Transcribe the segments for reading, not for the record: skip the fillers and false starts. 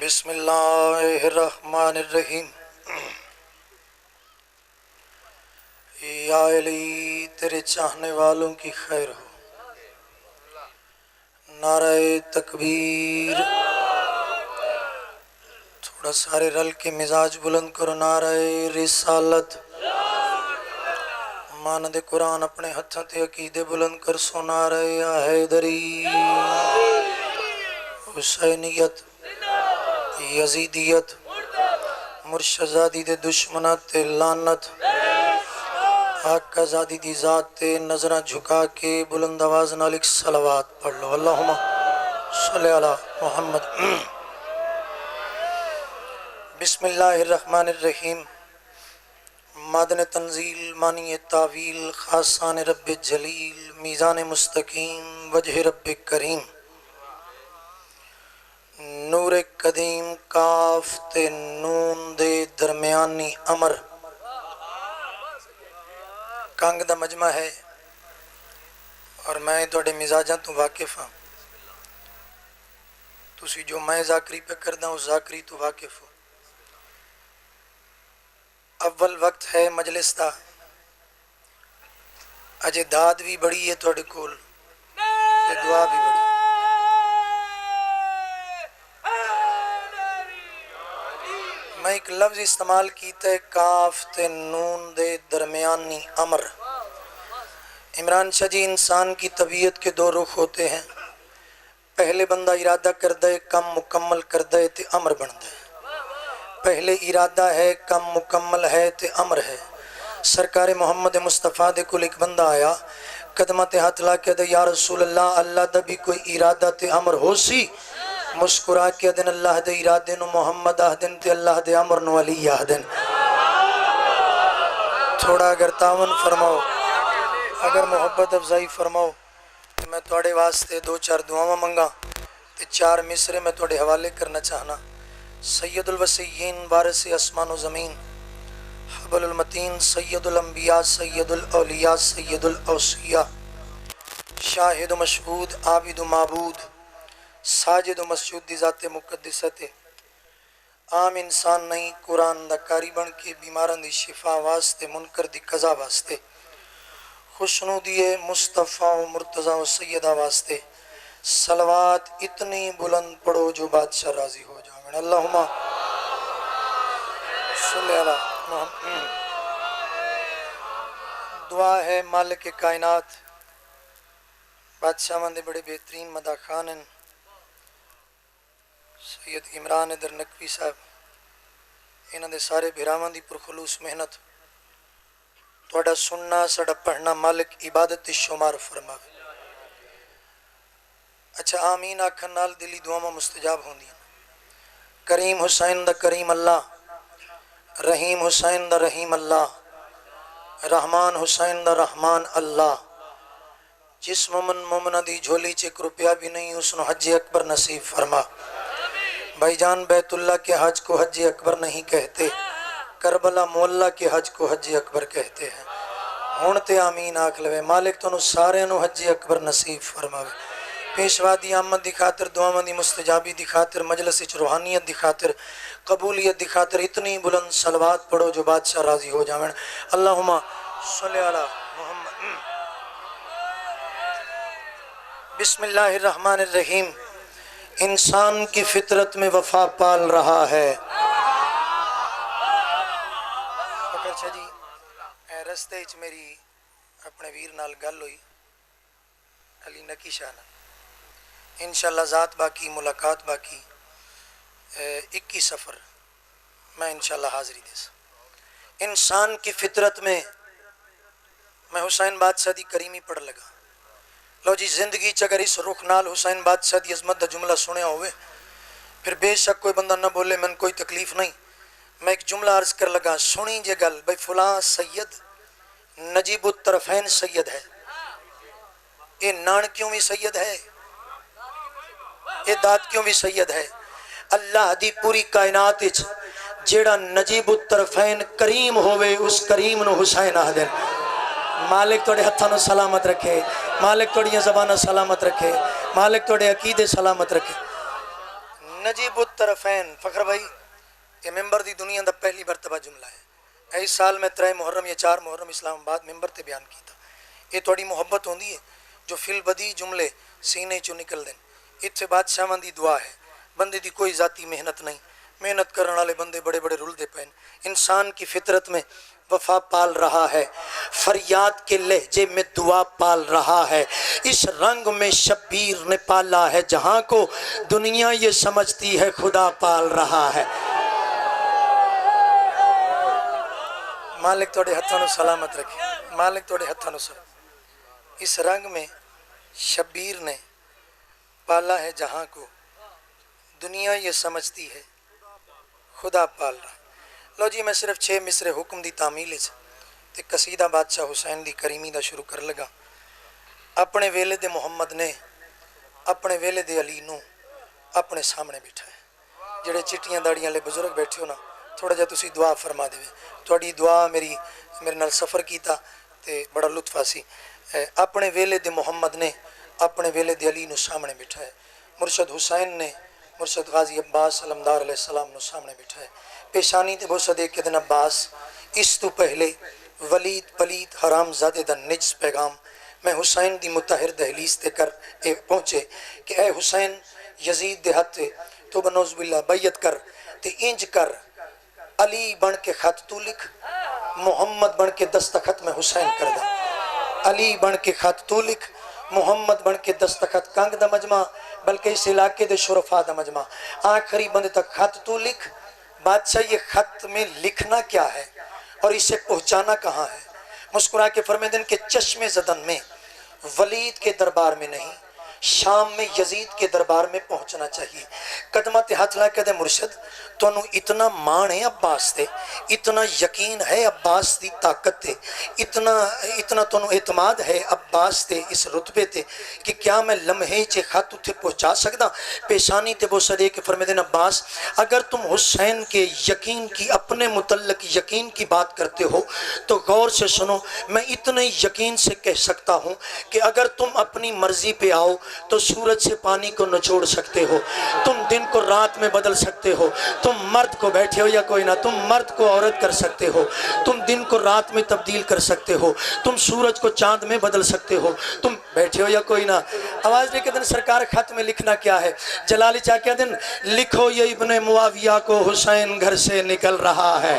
بسم اللہ الرحمن الرحیم۔ یا علی تیرے چاہنے والوں کی خیر ہو، نعرہ تکبیر، تھوڑا سارے رل کے مزاج بلند کرو، نعرہ رسالت، ماند قرآن اپنے ہتھاں تے عقیدے بلند کر سو، نعرہ حیدری، حسینیت، یزیدیت، مرشدزادی دے دشمنات تے لعنت، آقا زادی دی ذات تے نظرہ جھکا کے بلند آواز نال ایک صلوات پڑھ لو، اللہم صلی علی محمد۔ بسم اللہ الرحمن الرحیم۔ مادن تنزیل، معنی تعویل، خاصان رب جلیل، میزان مستقیم، وجہ رب کریم، نور قدیم، کاف تے نون دے درمیانی امر، کنگ دا مجمع ہے اور میں توڑے مزاجاں تو واقف ہوں، تسی جو میں ذاکری پہ کردہ ہوں ذاکری تو واقف ہوں۔ اول وقت ہے مجلس دا، اجے داد بھی بڑی ہے توڑے کول تے دعا بھی بڑی۔ میں ایک لفظ استعمال کیتا ہے، کاف تے نون دے درمیانی امر۔ عمران شاہ جی، انسان کی طبیعت کے دو رخ ہوتے ہیں، پہلے بندہ ارادہ کردہ ہے کم مکمل کردہ ہے تے امر بندہ ہے، پہلے ارادہ ہے کم مکمل ہے تے امر ہے۔ سرکار محمد مصطفیٰ دے کل ایک بندہ آیا، قدمہ تے ہاتھ لا کے دے یا رسول اللہ، اللہ دا بھی کوئی ارادہ تے امر ہو سی؟ مسکرا کے دن اللہ دے ارادے نو محمد آہدن تے اللہ دے امر نو علی آہدن۔ تھوڑا اگر تعاون فرماؤ، اگر محبت افزائی فرماؤ، میں توڑے واسطے دو چار دعاواں منگا تے چار مصرے میں توڑے حوالے کرنا چاہنا۔ سید الوسیین، وارث اسمان و زمین، حبل المتین، سید الانبیاء، سید الاولیاء، سید الاوصیاء، شاہد و مشہود، عابد و معبود، ساجد و مسجود دی ذات مقدسہ تے عام انسان نہیں، قرآن دا کاری بن کے بیماران دی شفا واسطے، منکر دی قضا واسطے، خوشنودی مصطفیٰ و مرتضیٰ و سیدہ واسطے صلوات اتنی بلند پڑھو جو بادشاہ راضی ہو جائیں۔ اللہم صلی علی محمد۔ دعا ہے مالک کائنات، بادشاہ مندے بڑے بہترین مدہ خانن سید عمران در نقوی صاحب، انہاں دے سارے بھراواں دی پرخلوص محنت، توڑا سننا سڑا پڑھنا مالک عبادت شمار فرماوے۔ اچھا آمین آکھن نال دلی دعاواں مستجاب ہوندی ہیں۔ کریم حسین دا کریم اللہ، رحیم حسین دا رحیم اللہ، رحمان حسین دا رحمان اللہ، جس مومنہ دی جھولی چیک روپیہ بھی نہیں اس نو حج اکبر نصیب فرما۔ بھائی جان بیت اللہ کے حج کو حج اکبر نہیں کہتے، کربلا مولا کے حج کو حج اکبر کہتے ہیں۔ ہونتے آمین آکھ لوے، مالک تو نو سارے نو حج اکبر نصیب فرماوے۔ پیشوا دی آمد دی خاطر، دعاواں دی مستجابی دی خاطر، مجلس وچ روحانیت دی خاطر، قبولیت دی خاطر اتنی بلند صلوات پڑھو جو بادشاہ راضی ہو جاویں۔ اللہم صلی علی محمد۔ بسم اللہ الرحمن الرحیم۔ انسان کی فطرت میں وفا پال رہا ہے۔ فکر چھا جی، رستے اچ میری اپنے ویر نال گل ہوئی، علی نکی شاہ نال، انشاءاللہ ذات باقی، ملاقات باقی، 21 سفر میں انشاءاللہ حاضری دے سا۔ انسان کی فطرت میں میں حسین بادشاہ دی کریمی پڑھ لگا۔ لو جی، زندگی چگر اس رخ نال حسین بادشاہ دی عظمت دا جملہ سنے ہوئے پھر بے شک کوئی بندہ نہ بولے، من کوئی تکلیف نہیں۔ میں ایک جملہ عرض کر لگا، سنی جے گل بھئی فلاں سید نجیب الطرفین سید ہے، یہ نان کیوں بھی سید ہے، یہ داد کیوں بھی سید ہے؟ اللہ دی پوری کائنات جیڑا نجیب الطرفین کریم ہوئے اس کریم نو حسین آدھے۔ مالک توڑے ہتھاں نو سلامت رکھے، مالک توڑیاں زبانہ سلامت رکھے، مالک توڑے عقیدے سلامت رکھے۔ نجیب الطرفین فخر بھائی یہ ممبر دی دنیا دا پہلی مرتبہ جملہ ہے اس سال میں 3 محرم یا 4 محرم اسلام آباد ممبر تے بیان کیتا یہ تھوڑی محبت ہوندی ہے جو فل بدی جملے سینے چوں نکل دیں اتھے بادشاہاں دی دعا ہے بندے دی کوئی ذاتی محنت نہیں محنت کرنے والے بندے بڑے بڑے رلدے پین انسان کی فطرت میں وفا پال رہا ہے فریاد کے لہجے میں دعا پال رہا ہے اس رنگ میں شبیر نے پالا ہے جہاں کو دنیا یہ سمجھتی ہے خدا پال رہا ہے مالک توڑے ہتھانو سلامت رکھے مالک توڑے ہتھانو سلامت اس رنگ میں شبیر نے پالا ہے جہاں کو دنیا یہ سمجھتی ہے خدا پال رہا لو جی میں صرف 6 مصرے حکم دی تعمیل تے قصیدہ بادشاہ حسین دی کریمی دا شروع کر لگا اپنے ویلے دے محمد نے اپنے ویلے دے علی نو اپنے سامنے بیٹھا ہے جڑے چٹیاں داڑیاں لے بزرگ بیٹھے ہو نا تھوڑا جا تسی دعا فرما دے تھوڑی دعا میرے نال سفر کیتا تے بڑا لطف آسی اپنے ویلے دے محمد نے اپنے ویلے دے علی نو سامنے بیٹھا ہے مرشد حسین نے مرشد غازی عباس علمدار علیہ السلام نو سامنے بیٹھا ہے پیشانی تے بہت صدیق کے دن عباس اس تو پہلے ولید پلید حرام زادے دا نجس پیغام میں حسین دی متحر دہلیز تے کر پہنچے کہ اے حسین یزید دے ہاتھ تو بنوز باللہ بیعت کر تے انج کر علی بن کے خط تو لکھ محمد بن کے دستخط میں حسین کر دا علی بن کے خط تو لکھ محمد بن کے دستخط کنگ دا مجمع بلکہ اس علاقے دے شرفا دا مجمع آخری بندے تک خط تو لکھ بادشاہ یہ خط میں لکھنا کیا ہے اور اسے پہنچانا کہاں ہے مسکرا کے فرمیدن کہ چشم زدن میں ولید کے دربار میں نہیں شام میں یزید کے دربار میں پہنچنا چاہیے قدمت ہاتھ لا کے دے مرشد تو انہوں اتنا مان ہے عباس تے اتنا یقین ہے عباس دی طاقت تے اتنا تو انہوں اعتماد ہے عباس تے اس رتبے تے کہ کیا میں لمحے چے خط اتھے پہنچا سکتا پیشانی تے وہ صدے کے فرمیدن عباس اگر تم حسین کے یقین کی اپنے متعلق یقین کی بات کرتے ہو تو غور سے سنو میں اتنے یقین سے کہہ سکتا ہوں کہ اگر تم اپنی مرضی پہ آؤ تو سورج سے پانی کو نچوڑ سکتے ہو تم دن کو رات میں بدل سکتے ہو تم مرد کو بیٹھے ہو یا کوئی نہ تم مرد کو عورت کر سکتے ہو تم دن کو رات میں تبدیل کر سکتے ہو تم سورج کو چاند میں بدل سکتے ہو تم بیٹھے ہو یا کوئی نہ آواز دے کے دن سرکار خط میں لکھنا کیا ہے جلالی چاہ کے دن لکھو یہ ابن معاویہ کو حسین گھر سے نکل رہا ہے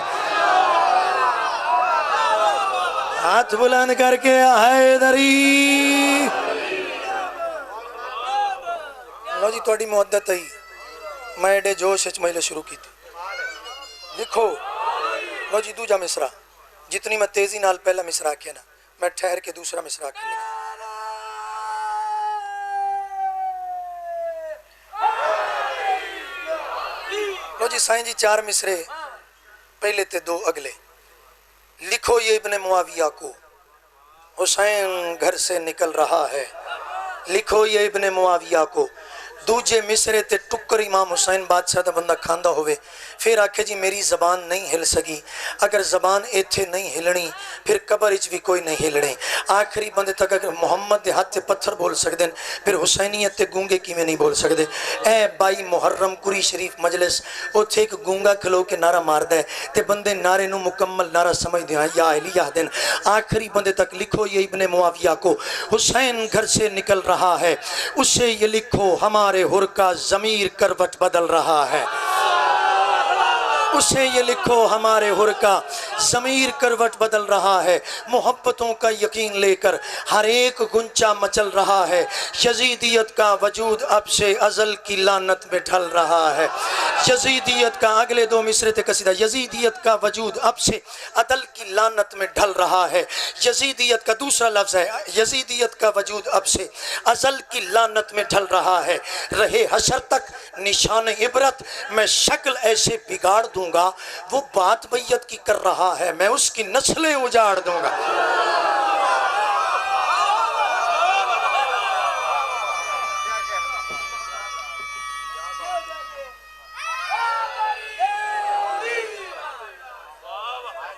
ہاتھ بلند کر کے حیدری لو جی توڑی محدت ہے میں ایڈے جوش اچ مہلے شروع کی تھی لکھو لو جی دوجا مصرع جتنی میں تیزی نال پہلا مصرع کیا نا میں ٹھہر کے دوسرا مصرع کر لگا لو جی سائن جی 4 مصرے پہلے تے 2 اگلے لکھو یہ ابن معاویہ کو حسین گھر سے نکل رہا ہے لکھو یہ ابن معاویہ کو دوجے مصرے تے ٹکر امام حسین بادشاہ دا بندہ کھاندہ ہوئے پھر آکھے جی میری زبان نہیں ہل سکی اگر زبان ایتھے نہیں ہلنی پھر قبر اچ بھی کوئی نہیں ہلنی آخری بندے تک اگر محمد دے ہاتھ تے پتھر بول سکتے ہیں پھر حسینیت تے گونگے کی میں نہیں بول سکتے اے بائی محرم کری شریف مجلس او تھے ایک گونگا کھلو کے نعرہ مار دے تے بندے نعرے نو مکمل نعرہ سمجھ دیا یا علیہ دن آخری بندے تک لکھو یہ ابن معاویہ کو حسین گھر سے نکل رہا ہے اسے یہ لکھو ہمارے ہر کا ضمیر کروٹ بدل رہا ہے اسے یہ لکھو ہمارے ہر کا ضمیر کروٹ بدل رہا ہے محبتوں کا یقین لے کر ہر ایک گنچا مچل رہا ہے یزیدیت کا وجود اب سے ازل کی لعنت میں ڈھل رہا ہے یزیدیت کا اگلے 2 مصرے تے قصیدہ یزیدیت کا وجود اب سے عدل کی لعنت میں ڈھل رہا ہے یزیدیت کا دوسرا لفظ ہے یزیدیت کا وجود اب سے ازل کی لعنت میں ڈھل رہا ہے رہے حشر تک نشان عبرت میں شکل ایسے بگاڑ دوں گا وہ بات بیعت کی کر رہا ہے میں اس کی نسلیں اجاڑ دوں گا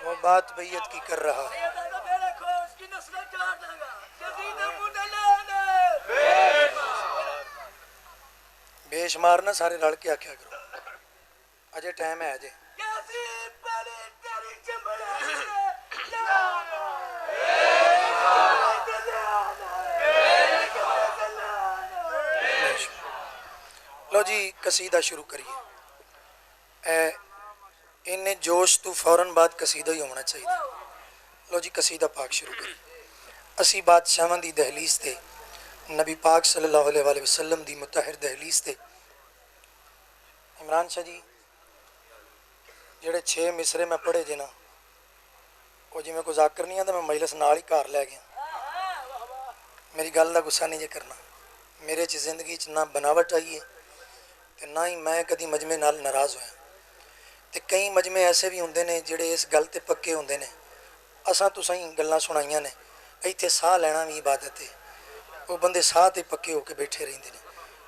وہ بات بیعت کی کر رہا ہے بے بےشمار نہ سارے رل کے آخیا کرو اجے ٹائم ہے اجے لو جی قصیدہ شروع کریے انہیں جوش تو فوراً بعد قصیدہ ہی ہونا چاہیے لو جی قصیدہ پاک شروع کریے اسی بادشاہاں دی دہلیز تے نبی پاک صلی اللہ علیہ وآلہ وسلم دی متحر دہلیز تے عمران شاہ جی جڑے 6 مصرے میں پڑھے جے نا وہ جی میں کوئی ذاکر نہیں آتا میں مجلس نال ہی کار لے گیا میری گل دا غصہ نہیں جے کرنا میرے چ زندگی چ نہ بناوٹ آئی ہے تے نہ ہی میں کدی مجمع نال ناراض ہویا تے کئی مجمع ایسے بھی ہوندے نے جڑے اس گل تے پکے ہوندے نے اساں تساں ہی گلاں سنائیاں نے ایتھے ساہ لینا بھی عبادت ہے وہ بندے ساہ تے پکے ہو کے بیٹھے رہندے نے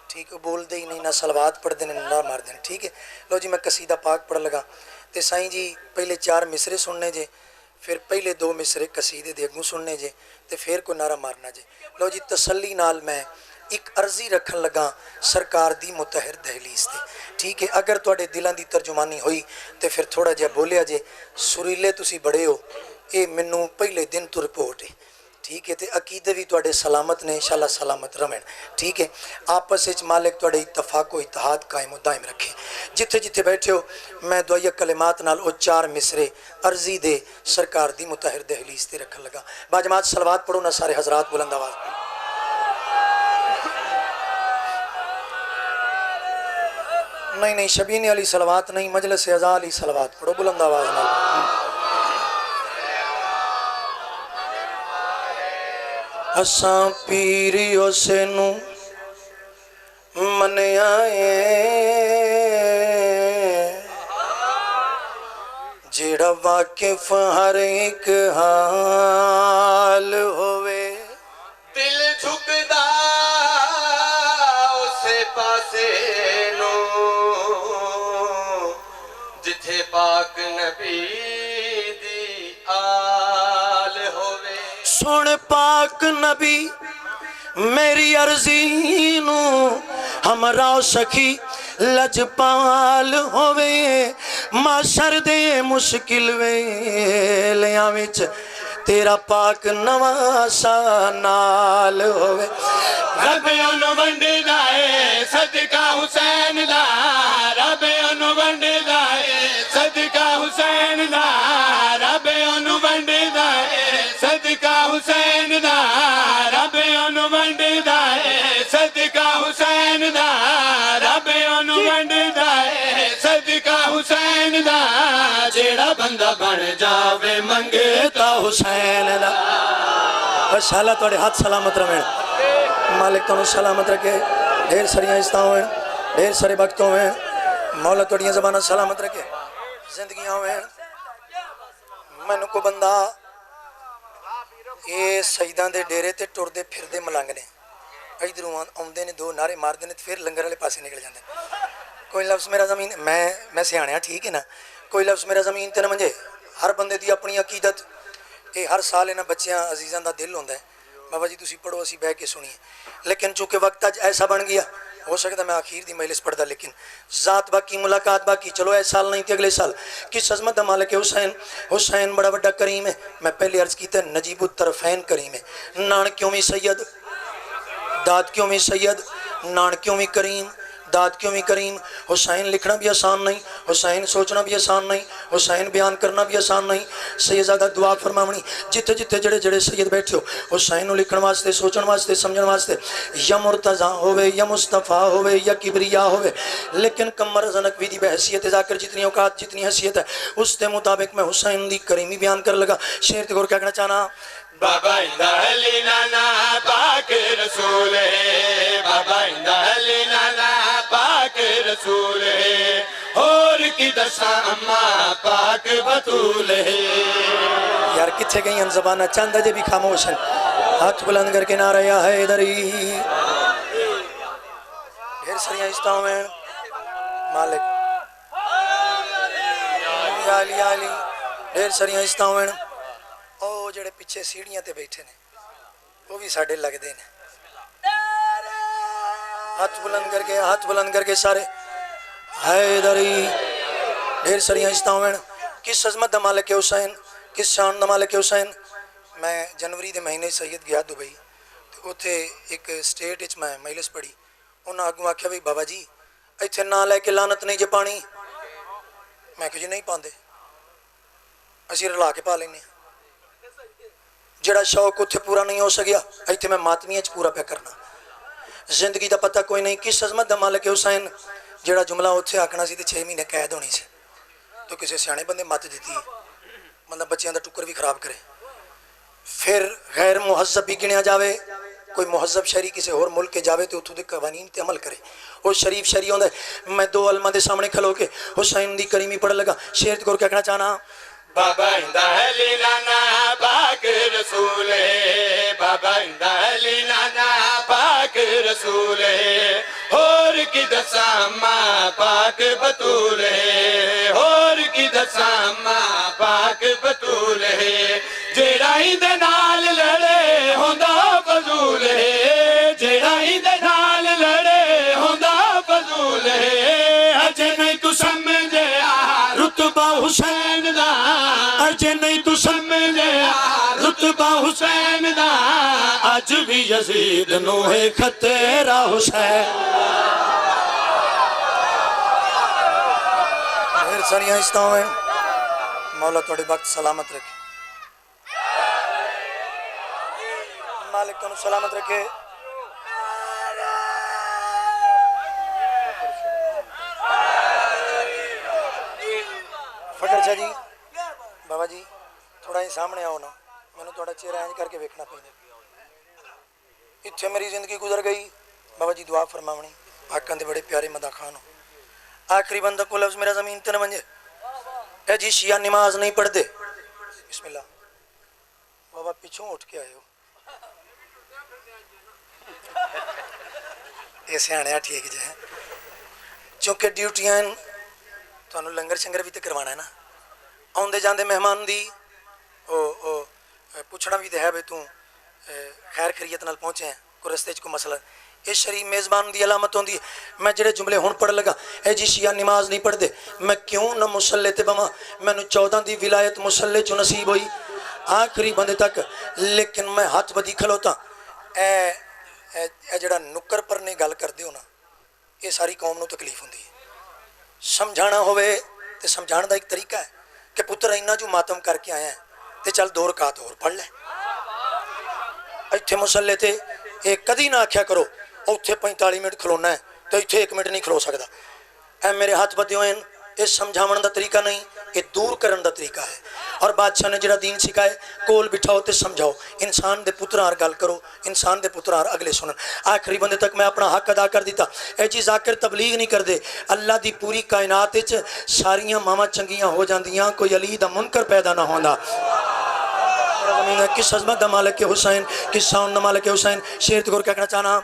ٹھیک ہے بول دے ہی نہیں نہ صلوات پڑھ دے نہ مار دے ٹھیک ہے لو جی میں قصیدہ پاک پڑھ لگا تے سائیں جی پہلے 4 مصرے سننے جے پھر پہلے 2 مصرے قصیدے دے اگوں سننے جے تے پھر کوئی نعرہ مارنا جے لو جی تسلی نال میں ایک عرضی رکھن لگا سرکار دی متحر دہلیز تے ٹھیک ہے اگر تواڈے دلاں دی ترجمانی ہوئی تے پھر تھوڑا جہا بولیا جے سریلے تسی بڑے ہو اے منوں پہلے دن تو رپورٹ ہے ٹھیک ہے تے عقیدے بھی تواڈے سلامت نے انشاءاللہ سلامت رہن ٹھیک ہے آپس وچ مالک تواڈے اتفاق و اتحاد قائم و دائم رکھے جتھے جتھے بیٹھے ہو میں دعائیہ کلمات نال او 4 مصرے عرضی دے سرکار دی متحر دہلیز تے رکھن لگا باجماعت صلوات پڑھو نہ سارے حضرات بلند آواز نہیں شبین علی صلوات نہیں مجلس اعزا علی صلوات پڑھو بلند آواز نال اساں پیریو سے نو من آئے جیڑا واقف ہر ایک حال ہوئے دل جھکدا اسے پاسے نو جتھے پاک نبی دی آل ہوئے سن پاک نبی میری عرضی نو ہمراہ سخی لجپال ہوئے معاشر دے مشکل ویلیاں وچ تیرا پاک نواسا نال ہوئے رب انو ونڈ دائے صدقہ حسین دا رب انو ونڈ دائے صدقہ حسین دا رب انو ونڈ دائے صدقہ حسین دا رب انو ونڈ دائے صدقہ حسین دا رب انو ونڈ دائے صدقہ حسین دا جیڑا بندہ بن جاوے منگے تا حسین دا انشاءاللہ توڑے ہاتھ سلامت رہے مالک تو سلامت رکھے ڈھیر سریاں عزتاں ہوئے ڈھیر سارے وقتوں ہوئے مولا توڑیاں زبانہ سلامت رکھے زندگیاں ہوئے میں کو بندہ یہ سجدان دے ڈیرے تے ٹر دے پھر دے ملانگنے ادھروں آمدے نے 2 نعرے مار دے نے پھر لنگر والے پاسے نکل جاندے کوئی لفظ میرا زمین میں سیاںیا ٹھیک ہے نا کوئی لفظ میرا زمین تے نہ منجے ہر بندے دی اپنی عقیدت یہ ہر سال انہاں بچیاں عزیزاں دا دل ہوندا ہے بابا جی تسی پڑھو اسی بہ کے سنیے لیکن چونکہ وقت اج ایسا بن گیا ہو سکتا میں آخیر دی مجلس پڑھدا لیکن ذات باقی ملاقات باقی چلو اس سال نہیں تھی اگلے سال کس عظمت مالک حسین بڑا بڑا کریم ہے میں پہلے عرض کیتا ہے نجیب الطرفین کریم ہے نانکیوں میں سید دادکیوں میں سید نانکیوں میں کریم دادکیوں میں کریم حسین لکھنا بھی آسان نہیں حسین سوچنا بھی آسان نہیں حسین بیان کرنا بھی آسان نہیں سیدزادہ دعا فرماونی جتھے جتھے جڑے جڑے سید بیٹھے ہو حسین لکھن واسطے سوچن واسطے سمجھن واسطے یا مرتضیٰ ہوئے یا مصطفیٰ ہوئے یا کبریا ہوئے لیکن کمر زنقوی دی بحثیت ذاکر جتنی اوقات جتنی حیثیت ہے اس کے مطابق میں حسین دی کریمی بیان کر لگا شیر تے غور کیا کہنا چاہنا بابا اندہ علی نانا پاک رسول ہے بابا اندہ علی نانا پاک رسول ہے اور کی دساں اماں پاک بطول ہے یار کتھے گئی ان زبانہ چند جے بھی خاموش ہیں ہاتھ بلند کر کے نعرہ یا حیدری ڈھیر سریاں عزتوں میں مالک یا علی علی ڈھیر سریاں عزتوں میں او جڑے پیچھے سیڑھیاں تے بیٹھے نے وہ بھی ساڑھے لگ دے نے ہاتھ بلند کر کے سارے حیدری ڈھیر سریاں استاویں کس عظمت دا مالک حسین کس شان دا مالک حسین میں جنوری دے مہینے سید گیا دبئی تو اتھے ایک سٹیٹ اچ میں مجلس پڑھی انہاں اگوں آکھیا بھئی بابا جی ایتھے نہ لے کے لعنت نہیں جے پانی میں کہ جی نہیں پاندے اسی رلا کے پا لینے جڑا شوق اتھے پورا نہیں ہو سکیا ایتھے میں ماتمیہ چ پورا پہ کرنا زندگی دا پتہ کوئی نہیں کس عظمت دا مالک حسین جڑا جملہ اتھے آکھنا سی تے 6 مہینے قید ہونی سی تو کسی سیانے بندے مت دیتی بندہ بچیاں دا ٹکر بھی خراب کرے پھر غیر مہذب بھی گنیا جاوے کوئی مہذب شہری کسی اور ملک کے جاوے تو اتھوں دے قوانین تے عمل کرے وہ شریف شہری ہوندا ہے میں 2 علماء دے سامنے کھلو کے حسین دی کریمی پڑھ لگا شیر کو کہنا چاہنا بابا اندہلی نانا پاک رسول ہے بابا اندہلی نانا پاک رسول ہے اور کی دسامہ پاک بطول ہے اور کی دسامہ پاک بطول ہے جیڑا ہی دے نال لڑے ہوندا فضول ہے جیڑا ہی دے نال لڑے ہوندا فضول ہے اجے نہیں تو سمجھے رتبہ حسین دا اجے نہیں تو سمجھے رتبہ حسین دا اج بھی یزید نو ہے خطرہ حسین ڈھیر ساریاں استاویں مولا توڑے وقت سلامت رکھے مالک تو سلامت رکھے فکر شاہ جی بابا جی تھوڑا ہی سامنے آؤ نا میں نے تھوڑا چہرہ اینج کر کے ویکھنا پہنے اتھے میری زندگی گزر گئی بابا جی دعا فرماونی آقا دے بڑے پیارے مدہ خان ہو آخری بندہ کو لفظ میرا زمین تے نہ منجے اے جی شیعہ نماز نہیں پڑھ دے بسم اللہ بابا پیچھوں اٹھ کے آئے ہو ایسے آنے ٹھیک جائیں چونکہ ڈیوٹیاں تو انہوں لنگر شنگر بھی تے کروانا ہے نا آن دے جان دے مہمان دی پوچھنا بھی دے ہے بے تو خیر خیریت نال پہنچے ہیں کوئی رستے کو مسئلہ اس شریف میزبان دی علامت ہوندی ہے میں جڑے جملے ہون پڑھ لگا اے جی شیعہ نماز نہیں پڑھ دے میں کیوں نہ مسلح تے بما میں نے 14 دی ولایت مسلح چو نصیب ہوئی آخری بندے تک لیکن میں ہاتھ بدی کھلوتا اے جڑا نکر پر نے گل کر دیو نا یہ ساری قوم نو تکلیف ہوندی ہے سمجھانا ہوئے تے سمجھانا دا ایک طریقہ ہے کہ پتر اینا جو ماتم کر کے آیا ہے تے چل 2 رکعت اور پڑھ لے ایتھے مسلح تے ایک کدی نہ آکھیا کرو اوتھے 45 منٹ کھلونا ہے تو ایتھے 1 منٹ نہیں کھلو سکدا اے میرے ہاتھ بدیو ہیں یہ سمجھاون دا طریقہ نہیں یہ دور کرن دا طریقہ ہے اور بادشاہ نے جڑا دین سکھائے کول بٹھاؤ تے سمجھاؤ انسان دے پترار گل کرو انسان دے پترار اگلے سنن آخری بندے تک میں اپنا حق ادا کر دیتا اے جی ذاکر تبلیغ نہیں کر دے اللہ دی پوری کائنات وچ ساریاں ماما چنگیاں ہو جاندیاں کوئی علی دا منکر پیدا نہ ہوندا کس عظمت دا مالک حسین کس شان دا مالک حسین شیر تے گور کہنا چاہنا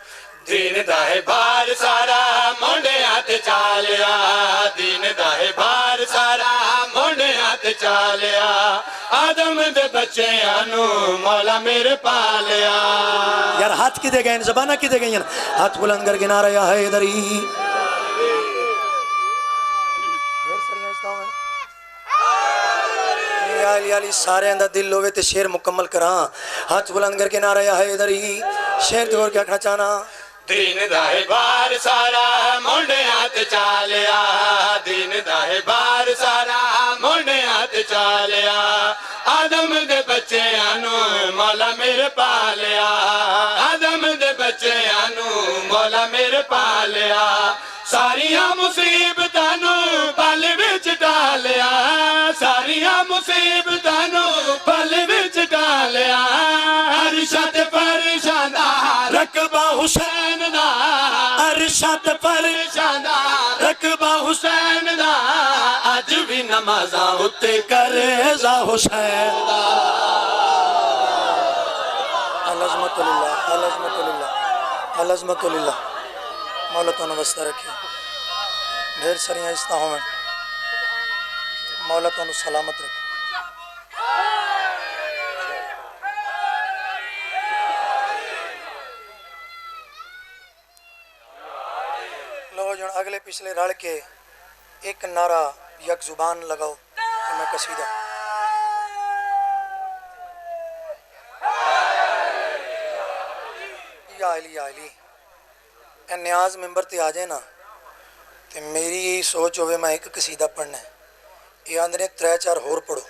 دین داہے بار سارا مونڈے ہاتھ چالیا دین داہے بار سارا مونڈے ہاتھ چالیا آدم دے بچے آنو مولا میرے پالیا یار ہاتھ کی دے گئے ہیں زبانہ کی دے گئے ہیں ہاتھ بلند کر کے نعرہ یا حیدری علی علی سارے اندر دل ہوئے تے شیر مکمل کراں ہاتھ بلند کر کے نعرہ یا حیدری شیر تے اور کیا کہنا چاہنا دین داہے بار سارا مونڈے ہاتھ چالیا دین داہے بار سارا مونڈے ہاتھ چالیا آدم دے بچے آنو مولا میرے پالیا آدم دے بچے آنو مولا میرے پالیا ساریاں مصیبتانو پل وچ ڈالیا ساریاں مصیبتانو پل وچ ڈالیا ارشد پریشان رقبہ حسین دا ارشد پریشان رقبہ حسین دا اج بھی نمازاں اتے کرے زا حسین دا العظمت للہ العظمت للہ العظمت للہ مولا تو نوستہ رکھے ڈھیر سریاں استاہوں میں مولا تو سلامت رکھے لو جن اگلے پچھلے رل کے ایک نعرہ یک زبان لگاؤ تو میں قصیدہ یا علی یا علی اے نیاز ممبر تے آ جائے نا تے میری یہی سوچ ہوئے میں ایک قصیدہ پڑھنا ہے یہ آندھنے 3-4 ہور پڑھو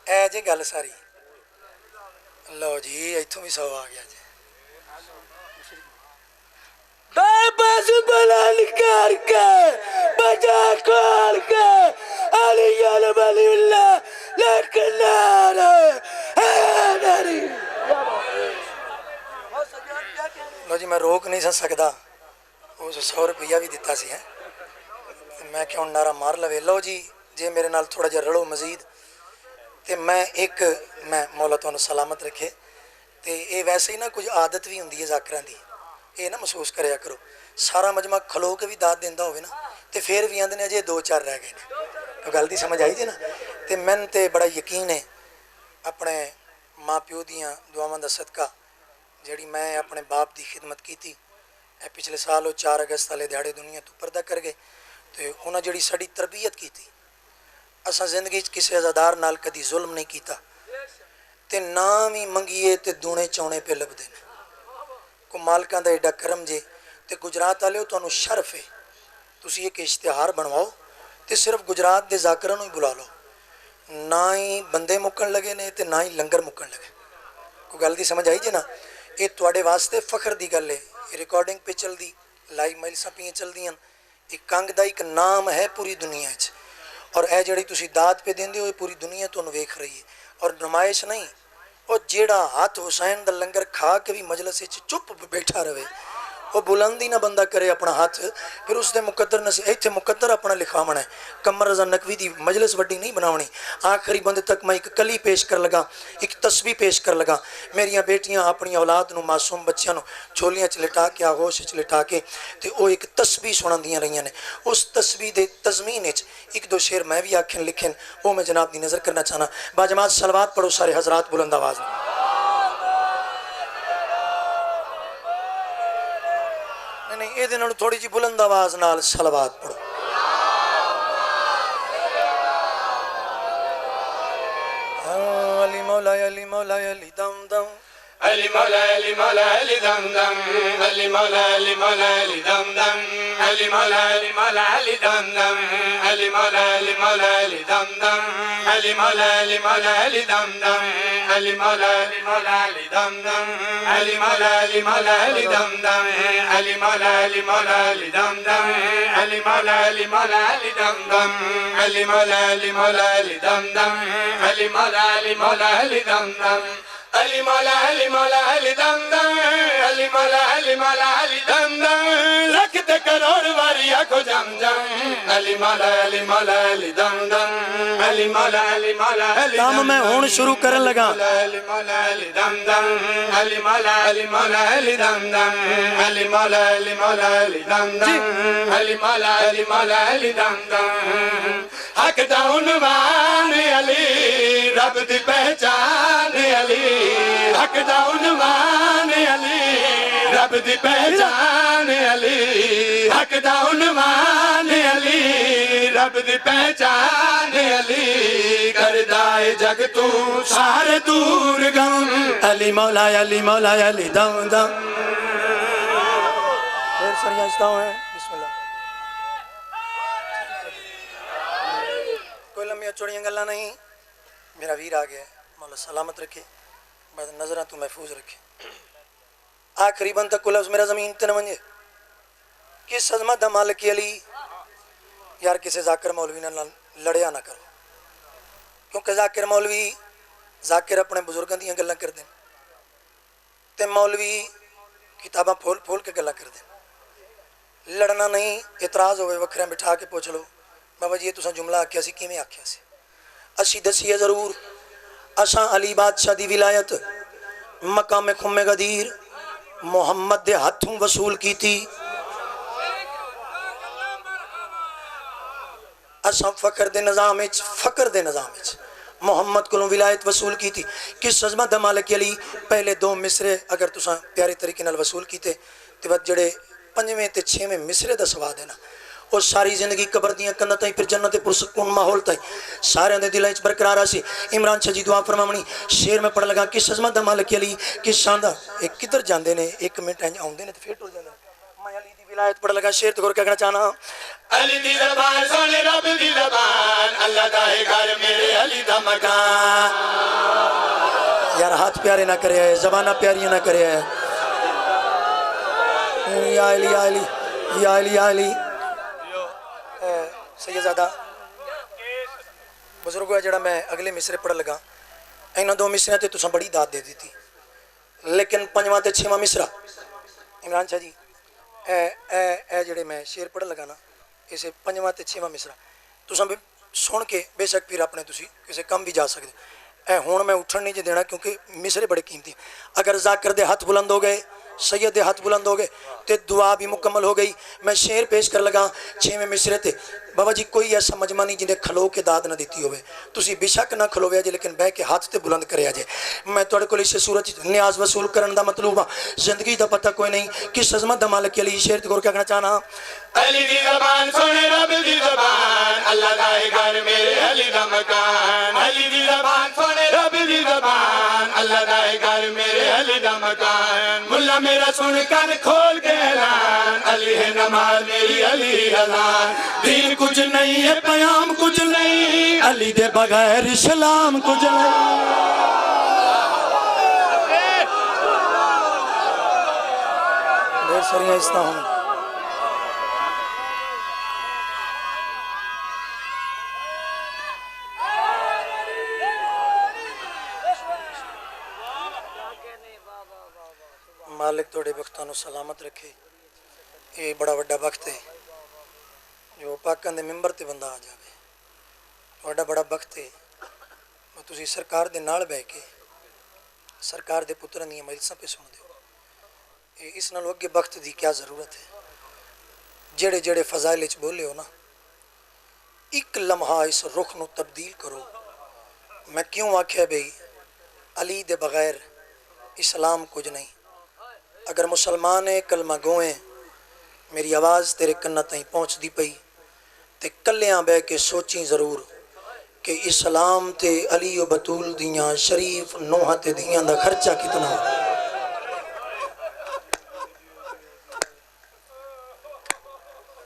اے جی گل ساری لو جی ایتھوں بھی 100 آ گیا جی بس بلال کر کے بجا کھول کے علی علم علی اللہ لیکن ناری لو جی میں روک نہیں سکتا اس 100 روپیہ بھی دیتا سی ہے میں کیوں نعرہ مار لوے لو جی جے میرے نال تھوڑا جا رڑو مزید تے میں مولا تانوں سلامت رکھے تے اے ویسے ہی نا کچھ عادت بھی ہوندی ہے ذاکراں دی اے نا محسوس کریا کرو سارا مجمع کھلو کے بھی داد دیندا ہوئے نا تے پھر بھی آندے نے جے 2-4 رہ گئے نے گل دی سمجھ آئی جی نا تے من تے بڑا یقین ہے اپنے ماں پیو دیاں دعاواں دا صدقہ جڑی میں اپنے باپ دی خدمت کیتی اے پچھلے سال وہ 4 اگست والے دیہڑے دنیا تو پردہ کر گئے تے انہاں جڑی ساڈی تربیت کیتی اساں زندگی کسی عزادار نال کدی ظلم نہیں کیتا تے نام ہی منگیے تے دونے چونے پہ لبدے نے کو مالکاں دا ایڈا کرم جے تے گجرات والے تانوں شرف ہے تسی ایک اشتہار بنواؤ تے صرف گجرات دے ذاکراں نوں ہی بلا لو نہ ہی بندے مکن لگے نے تے نہ ہی لنگر مکن لگے کو گل دی سمجھ آئی جے نا یہ تواڈے واسطے فخر دی گل ہے یہ ریکارڈنگ پہ چل دی لائیو میلساں پہ چل دیاں ایک کنگ دا ایک نام ہے پوری دنیا وچ اور اے جڑی تسی داد پہ دیندے ہو پوری دنیا تانوں ویکھ رہی ہے اور نمائش نہیں وہ جیڑا ہاتھ حسین دا لنگر کھا کے بھی مجلس وچ چپ بیٹھا رہے وہ بلندی نہ بندہ کرے اپنا ہاتھ پھر اس دے مقدر ایتھے مقدر اپنا لکھاونا ہے قمر رضا نقوی دی مجلس وڈی نہیں بناونی آخری بندے تک میں ایک کلی پیش کر لگا ایک تسبیح پیش کر لگا میریاں بیٹیاں اپنی اولاد نو معصوم بچیاں نو چھولیاں چ لٹا کے آغوش چ لٹا کے تے او ایک تسبیح سناندیاں رہیاں نے اس تسبیح دے تضمین وچ 1-2 شعر میں بھی آکھن لکھن وہ میں جناب دی نظر کرنا چاہنا باجماعت صلوات پڑھو سارے حضرات بلند آواز میں نہیں یہ دن تھوڑی جی بلند آواز نال صلوات پڑھو علی مولا علی مولا علی دم دم علی مولا علی مولا علی دم دم علی مولا علی مولا علی دم دم علی مولا علی مولا علی دم دم علی مولا علی مولا علی دم دم علی مولا علی مولا علی دم دم علی مولا علی مولا علی دم دم علی مولا علی مولا علی دم دم علی مولا علی مولا علی دم دم علی مولا علی مولا علی دم دم علی مولا علی مولا علی دم دم علی مولا علی مولا علی دم دم علی مولا علی مولا علی دم دم علی مولا علی مولا علی دم دم لکھ کروڑ واری آکھو جم جم علی مولا علی مولا علی دم دم علی مولا علی مولا علی کام میں ہون شروع کرن لگا علی مولا علی دم دم علی مولا علی مولا علی دم دم علی مولا علی مولا علی دم دم علی مولا علی مولا علی دم دم حق دا عنوان علی رب دی پہچان علی حق دا عنوان علی رب دی پہچان علی حق دا عنوان علی رب دی پہچان علی کردائے جگ تو سارے دور غم علی مولا علی مولا علی دم دم پھر سریاستہ ہیں بسم اللہ کوئی لمبیاں چوڑیاں گلاں نہیں میرا ویر آ گیا ہے مولا سلامت رکھے بعد نظرہ تو محفوظ رکھے آخری بند تک لفظ میرا زمین تے نہ ونجے کس عظمت دا مالک علی یار کسی ذاکر مولوی نہ لڑیا نہ کرو کیونکہ ذاکر مولوی ذاکر اپنے بزرگاں دیاں گلاں کر دیں تے مولوی کتاباں پھول پھول کے گلاں کر دیں لڑنا نہیں اعتراض ہوئے وکھرے بٹھا کے پوچھ لو بابا جی یہ تساں جملہ آکھیا سی کیویں آکھیا سی اسی دسیے ضرور اساں علی بادشاہ دی ولایت مقام خم غدیر محمد دے ہاتھوں وصول کی تھی اساں فخر دے نظام وچ محمد کو ولایت وصول کی تھی کس عظمت دا مالک علی پہلے 2 مصرے اگر تساں پیارے طریقے نال وصول کیتے تے بعد جڑے 5ویں تے 6ویں مصرے دا سواد ہے نا وہ ساری زندگی قبر دیاں کندا تائیں پھر جنت پرسکون ماحول تائیں سارے دے دلاں وچ برقرار سی عمران شاہ جی دعا فرماونی شعر میں پڑھ لگا کس عظمت دا مالک علی کس شان دا ایک کدھر جاندے نے 1 منٹ آوندے نے تے پھر ٹر جاندے میں علی دی ولایت پڑھ لگا شعر تے غور کہنا چاہنا علی دی زبان سونے رب دی زبان اللہ دا ہے گھر میرے علی دا مکان یار ہاتھ پیارے نہ کرے زبانہ پیاریاں نہ کرے یا علی یا علی یا علی یا علی سیدزادہ بزرگ ہے جڑا میں اگلے مصرے پڑھ لگا انہاں 2 مصرے تے تساں بڑی داد دے دیتی لیکن 5واں تے 6واں مصرا عمران شاہ جی اے جڑے میں شعر پڑھ لگا نا اسے 5واں تے 6واں مصرا تساں سن کے بے شک پھر اپنے تسی کسے کم بھی جا سکتے اے ہون میں اٹھن نہیں دینا کیونکہ مصرے بڑے قیمتی اگر ذاکر دے ہاتھ بلند ہو گئے سید دے ہاتھ بلند ہو گئے تے دعا بھی مکمل ہو گئی میں شعر پیش کر لگا 6ویں مصرے تے بابا جی کوئی ایسا مجمع نہیں جنہیں کھلو کے داد نہ دیتی ہوئے تسی بے شک نہ کھلویا جے لیکن بہ کے ہاتھ تے بلند کریا جے میں توڑے کو اس صورت نیاز وصول کرن دا مطلوب زندگی دا پتہ کوئی نہیں کس عظمت دا مالک علی شعر تے غور کیا کہنا چاہنا علی دی زبان سونے رب دی زبان اللہ دا ہے گھر میرے علی دا مکان علی دی زبان سونے رب دی زبان اللہ دا ہے گھر میرے علی دا مکان ملا میرا سن کر کھول کے اعلان علی ہے نماز میری علی اذان دین کچھ نہیں ہے پیام کچھ نہیں علی دے بغیر اسلام کچھ نہیں دیر سریاں استا ہوں مالک توڑے وقتانو سلامت رکھے یہ بڑا وڈا وقت ہے جو پاکان دے ممبر تے بندہ آ جاوے وڈا بڑا وقت ہے وہ تسی سرکار دے نال بہ کے سرکار دے پتران دی مجلساں پہ سن دیو اس نال اگے وقت دی کیا ضرورت ہے جڑے جڑے فضائل وچ بولے ہو نا ایک لمحہ اس رخ نو تبدیل کرو میں کیوں آکھیا بھئی علی دے بغیر اسلام کچھ نہیں اگر مسلمان کلمہ گوئیں میری آواز تیرے کنہ تائیں پہنچ دی پئی تے کلیاں بے کے سوچیں ضرور کہ اسلام تے علی و بطول دیاں شریف نوحہ تے دیاں دا خرچہ کتنا ہو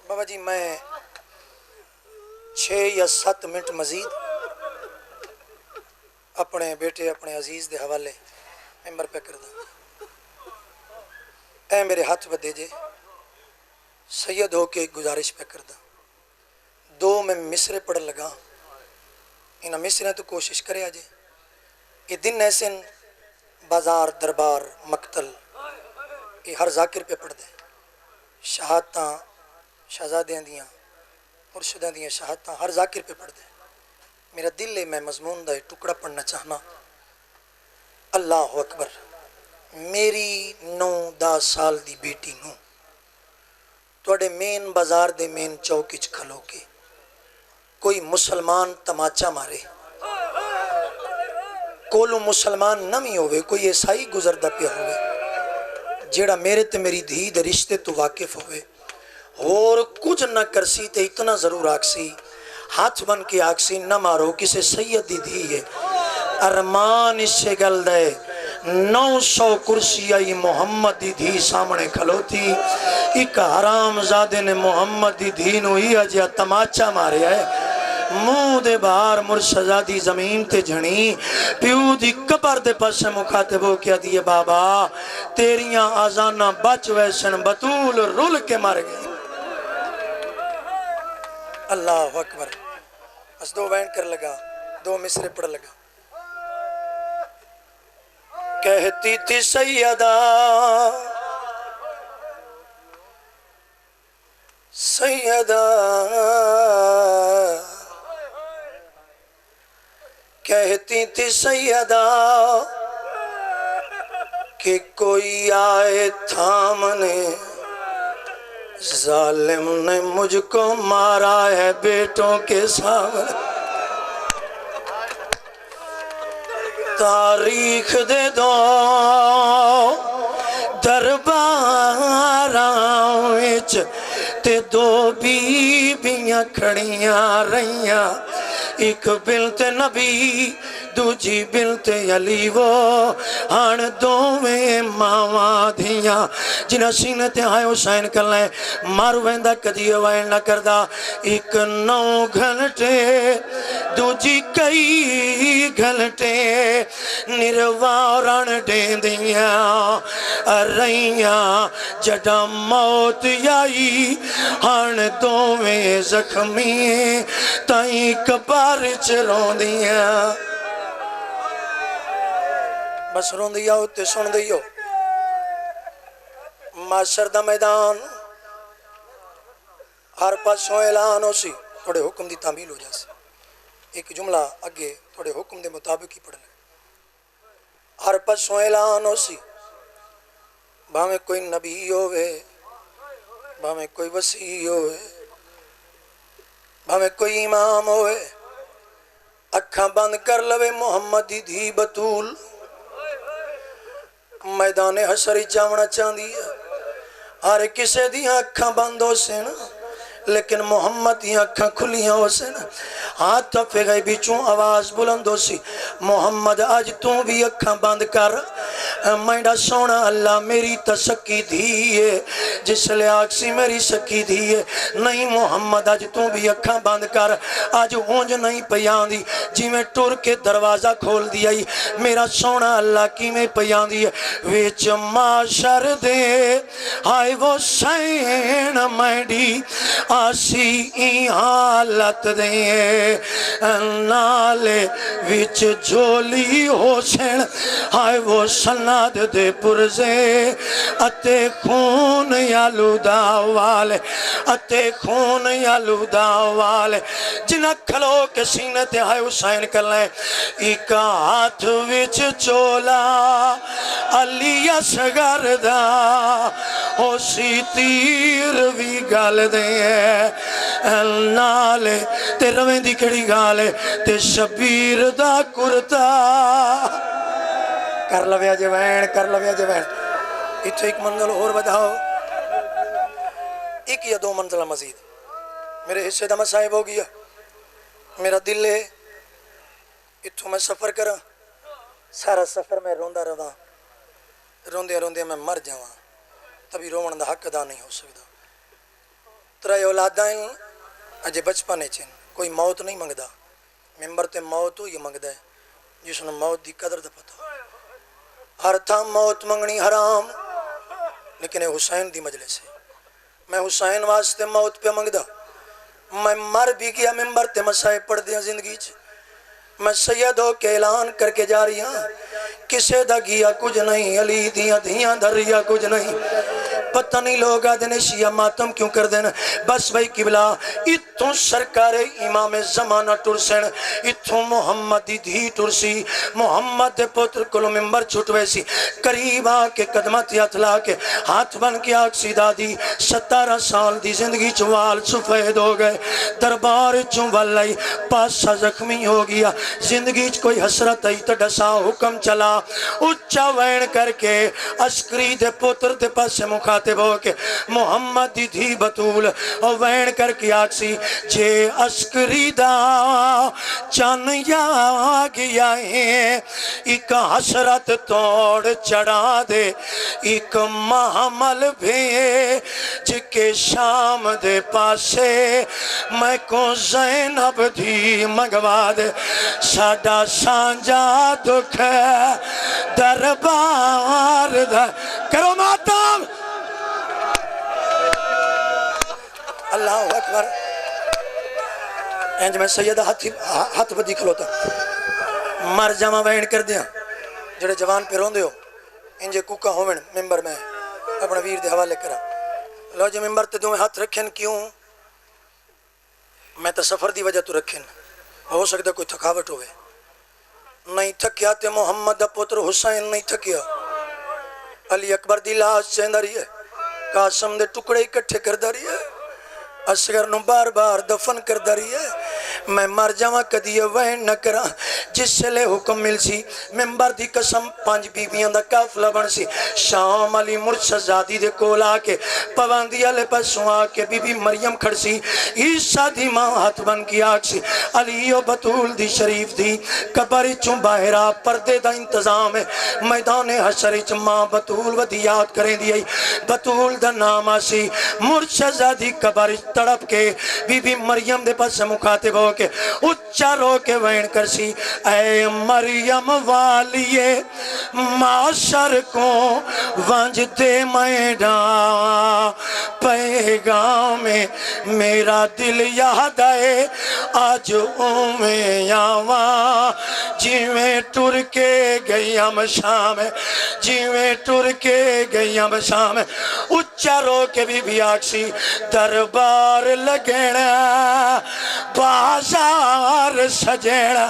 بابا جی میں 6 یا 7 منٹ مزید اپنے بیٹے اپنے عزیز دے حوالے ممبر پہ کر دا اے میرے ہاتھ بدے جے سید ہو کے گزارش پہ کر دا 2 میں مصرے پڑھ لگا انہاں مصرے تو کوشش کرے آجے یہ دن ایسے بازار دربار مقتل یہ ہر ذاکر پہ پڑھ دے شہادتاں شہزادیاں دیاں مرشداں دیاں شہادتاں ہر ذاکر پہ پڑھ دے میرا دل ہے میں مضمون دا ٹکڑا پڑھنا چاہنا اللہ اکبر میری 9-10 سال دی بیٹی نو توڑے مین بازار دے مین چوکچ کھلو کے کوئی مسلمان تماچا مارے کولو مسلمان نمی ہوئے کوئی عیسائی گزردہ پہ ہوئے جیڑا میرے تے میری دھی دے رشتے تو واقف ہوئے اور کچھ نہ کرسی تے اتنا ضرور آکسی ہاتھ بن کے آکسی نہ مارو کسے سید دی دھی ہے ارمان اس سے گل دے 900 کرسی آئی محمد دی دھی سامنے کھلوتی ایک حرام زادے نے محمد دی دھی نو ہی اجیا تماچا مارے ہے منہ دے باہر مرشدہ زمین تے جھنی پیو دی قبر دے پس مخاطب ہو کیا دیئے بابا تیریاں آزانہ بچ ویسن بطول رول کے مر گئی اللہ اکبر بس 2 وینڈ کر لگا 2 مصرے پڑھ لگا کہتی تھی سیدہ سیدہ کہتی تھی سیدہ کہ کوئی آئے تھامنے ظالم نے مجھ کو مارا ہے بیٹوں کے سامنے تاریخ دے دو درباراں وچ تے دو بیبیاں کھڑیاں رہیاں ایک بنت نبی دوجی بنت علی وہ ہن دوویں ماواں دھیاں جنہ سینے تے آئے حسین کر لیں مارو ویندا کدی وائن نہ کردا ایک 9 گھنٹے دوجی کئی گھنٹے نروارن ڈیندیاں رہیاں جڈا موت آئی ہن دوویں زخمی تائیں کبار چ روندیاں بس روندیاں تے سن دیو معاشر دا میدان ہر پاسوں اعلان ہو سی تھوڑے حکم دی تعمیل ہو جاسی ایک جملہ اگے تھوڑے حکم دے مطابق ہی پڑھ لیں ہر پاسوں اعلان ہو سی بھاویں کوئی نبی ہوئے بھاویں کوئی وسیع ہوئے بھاویں کوئی امام ہوئے اکھاں بند کر لوے محمد دی دھی بطول میدان حشر جاونا چاندی ہے ہر کسے دیاں اکھاں بند ہو سن لیکن محمد دیاں اکھاں کھلیاں ہو سن ہاتھ پہ گئی بیچوں آواز بلند ہو سی محمد آج تو بھی اکھاں بند کر میڈا سونا اللہ میری تسکی دھیئے جس لئے آکسی میری سکی دھیئے نہیں محمد آج تو بھی اکھاں بند کر آج اونج نہیں پیان دی جی میں ٹور کے دروازہ کھول دیا میرا سونا اللہ کی میں پیان دی ویچ معاشر دے آئے وہ سین میڈی آسی ای حالت دے نالے ویچ جولی ہو سین آئے وہ سناد دے پرزے اتے خون یالودہ والے اتے خون یالودہ والے جنہ کھلو کے سینے تے آئے حسین کر لیں ایک ہاتھ وچ چولا علی اصغر دا ہو سی تیر بھی گال دے نالے تے رویں دی کڑی گالے تے شبیر دا کرتا کر لویا جوین اتھو ایک منزل اور بتاؤ ایک یا 2 منزلہ مزید میرے حصے دا مسائب ہو گیا میرا دل ہے اتھو میں سفر کرا سارا سفر میں روندہ رہا روندے میں مر جاواں تبھی رومن دا حق ادا نہیں ہو سکتا ترائے اولادائیں اجے بچپنے چن کوئی موت نہیں منگدا ممبر تے موت ہو یہ منگدا ہے جس نے موت دی قدر دا پتا ہر تھا موت منگنی حرام لیکن حسین دی مجلس ہے میں حسین واسطے موت پہ منگدا میں مر بھی گیا ممبر تے مسائے پڑھ دیا زندگی چ میں سید ہو کے اعلان کر کے جا رہی ہاں کسے دا گیا کچھ نہیں علی دیاں دیاں دریا کچھ نہیں پتہ نہیں لوگ آدھنے شیعہ ماتم کیوں کر دینا بس بھائی قبلہ اتھوں سرکار امام زمانہ ٹرسن اتھوں محمد دی دھی ٹرسی محمد دے پتر کلو ممبر چھٹوے سی قریب آکے قدمت ہاتھ لا کے ہاتھ بن کے آگ سیدھا دی 17 سال دی زندگی چوال سفید ہو گئے دربار چوال لائی پاسا زخمی ہو گیا زندگی کوئی حسرت آئی تو ڈسا حکم چلا اچھا وین کر کے عسکری دے پتر دے پاس سے مخاطب ہو کے محمد دی دھی بطول اور وین کر کے آکسی جے عسکری دا چان یا گیا ہے ایک حسرت توڑ چڑھا دے ایک محمل بھی جکے شام دے پاسے میں کو زینب دی مگوا دے ساڑا سانجا دکھ دربار دا کرو ماتم اللہ اکبر انج میں سیدہ ہاتھ بدی کھلوتا مر جامع وین کر دیا جڑے جوان پہ رون دیو انجے کوکا ہومن ممبر میں اپنا ویر دے حوالے کرا لو جی ممبر تے دو میں ہاتھ رکھیں کیوں میں تا سفر دی وجہ تو رکھیں ہو سکتا کوئی تھکاوٹ ہوئے نہیں تھکیا تے محمد دا پتر حسین نہیں تھکیا علی اکبر دی لاش چیندہ رہی ہے قاسم دے ٹکڑے اکٹھے کردہ رہی ہے اصغر نو بار بار دفن کردہ رہی ہے میں مر جاواں کدی وین نہ کرا جس لے حکم مل سی ممبر دی قسم 5 بیبیاں دا قافلہ بن سی شام علی مرشد زادی دے کول آ کے پابندی والے پاسوں آ کے بی بی مریم کھڑ سی عیسیٰ دی ماں ہاتھ بن کے آگ سی علی و بطول دی شریف دی قبر چوں باہر آ پردے دا انتظام ہے میدان حشر چ ماں بطول ودی یاد کریں دی بطول دا نام آسی مرشد زادی قبر تڑپ کے بی بی مریم دے پاس مخاطب ہو کے اچھا رو کے وین کر سی اے مریم والیے معاشر کو ونج دے میڈا پیغام میرا دل یاد آئے آج میں یاواں جیویں ٹر کے گئی ہم شام جیویں ٹر کے گئی ہم شام اچھا رو کے بھی آکسی دربار لگینا بازار سجینا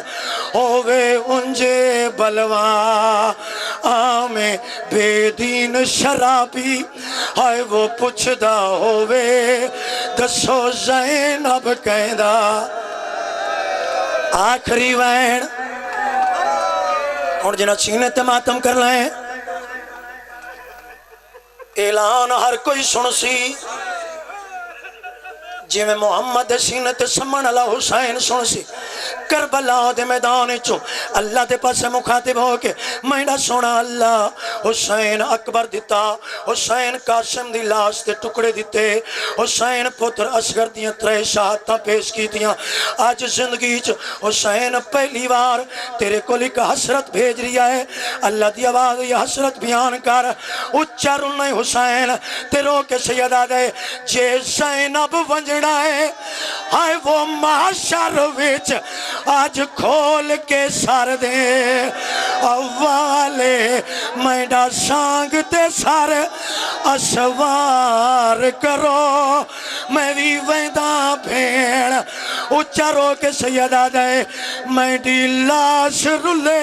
ہووے انجے بلوا آمیں بے دین شرابی ہائے وہ پوچھ دا ہووے دسو زینب کہندا آخری وین اور جنہ سینے تے ماتم کر لائیں اعلان ہر کوئی سن سی جی میں محمد سینت سمن اللہ حسین سن سی کربلا دے میدان چوں اللہ دے پاس مخاطب ہو کے مہنڈا سونا اللہ حسین اکبر دیتا حسین قاسم دی لاش دے ٹکڑے دیتے حسین پتر اصغر دیاں 3 شہادتاں پیش کی دیاں آج زندگی چ حسین پہلی بار تیرے کو لکھ حسرت بھیج رہا ہے اللہ دی آواز یہ حسرت بیان کر اچھا رونے حسین تیرو کے سیدہ دے جے زینب ونجڑا ہے آئے وہ معاشر وچ آج کھول کے سار دے اوالے میڈا سانگ تے سار اسوار کرو میں بھی ویدہ بھیڑ اچھا رو کے سیدہ دے میڈی لاش رلے